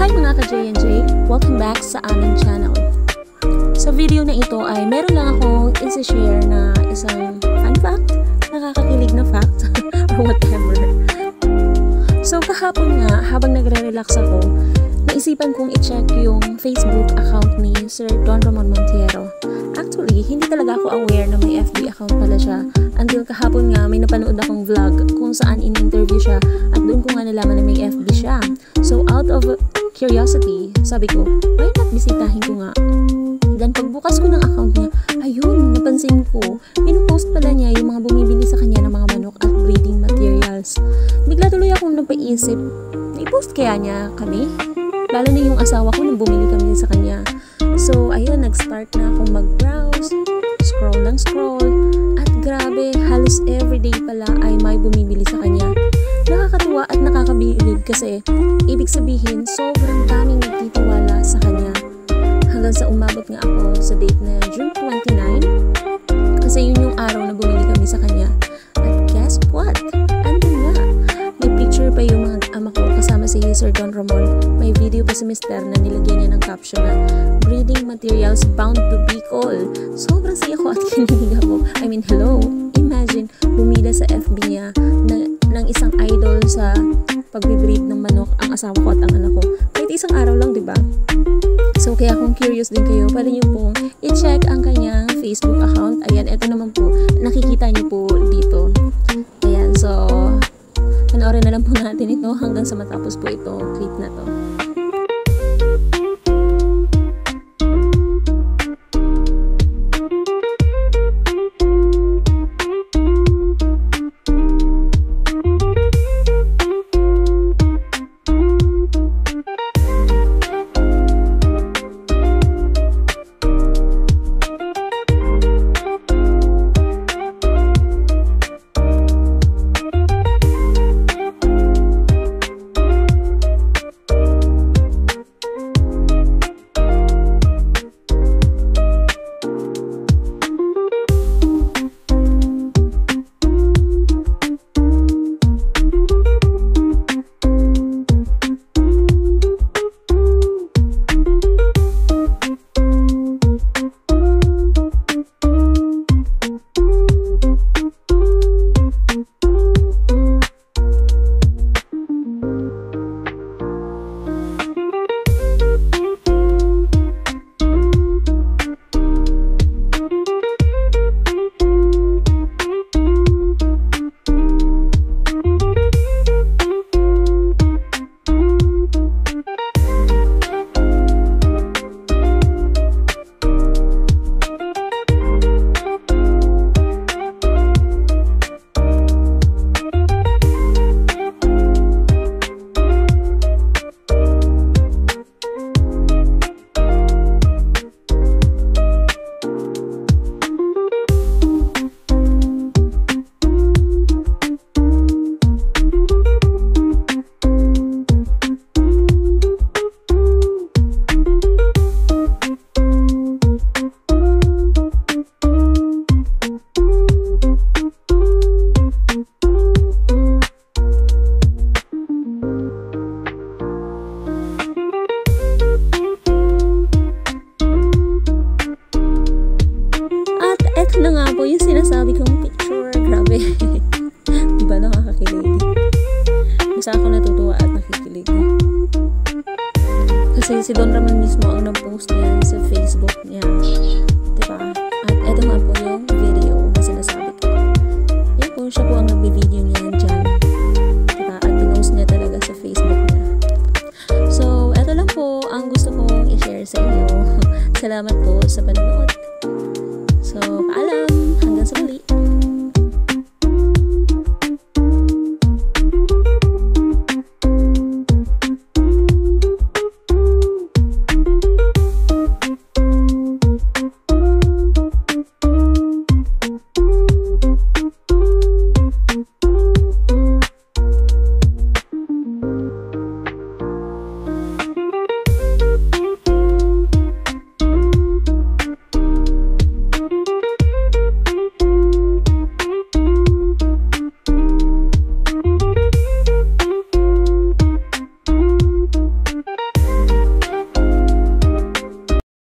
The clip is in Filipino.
Hi mga ka-J&J! Welcome back sa aming channel. Sa video na ito ay meron lang akong isi-share na isang fun fact, nakakakilig na fact, or whatever. So kahapon nga, habang nagre-relax ako, naisipan kong i-check yung Facebook account ni Sir Don Ramon Montero. Actually, hindi talaga ako aware na may FB account pala siya. Until kahapon nga, may napanood akong vlog kung saan in-interview siya at doon ko nga nalaman na may FB siya. So out of curiosity, sabi ko, why not bisitahin ko nga? Then pagbukas ko ng account niya, ayun, napansin ko, pinupost pala niya yung mga bumibili sa kanya ng mga manok at breeding materials. Bigla tuloy akong napaisip, i-post kaya niya kami? Lalo na yung asawa ko nang bumili kami sa kanya. So ayun, nag-start na akong mag-browse, scroll ng scroll, at grabe, halos everyday pala ay may bumibili sa kanya. Nakakatuwa at nakakabilib kasi ibig sabihin sobrang daming nagtitiwala sa kanya. Hanggang sa umabot nga ako sa date na June 29 kasi yun yung araw na bumili kami sa kanya. At guess what? Andun nga. May picture pa yung mga ama ko kasama si Sir Don Ramon. May video pa si Mr. na nilagyan niya ng caption na breeding materials bound to Bicol. Sobrang saya ko at kinilig ako. I mean, hello. Imagine, bumida sa FB niya ng isang idol sa pag-breed ng manok ang asawa ko at ang anak ko. Kahit isang araw lang, diba? So, kaya kung curious din kayo, pwede nyo pong i-check ang kanyang Facebook account. Ayan, eto naman po, nakikita nyo po dito. Ayan, so, panoorin na lang po natin ito hanggang sa matapos po ito clip na to. Ito na nga po yung sinasabi kong picture. Grabe. Diba nakakakilig? Basta ako natutuwa at nakikilig. Kasi si Don Ramon mismo ang nag-post niya sa Facebook niya. Diba? At ito nga po yung video na sinasabi ko. Yan po, siya po ang nag-video niya dyan. Diba? At pinost niya talaga sa Facebook niya. So, ito lang po ang gusto kong i-share sa inyo. Salamat po sa panonood. So, paalam!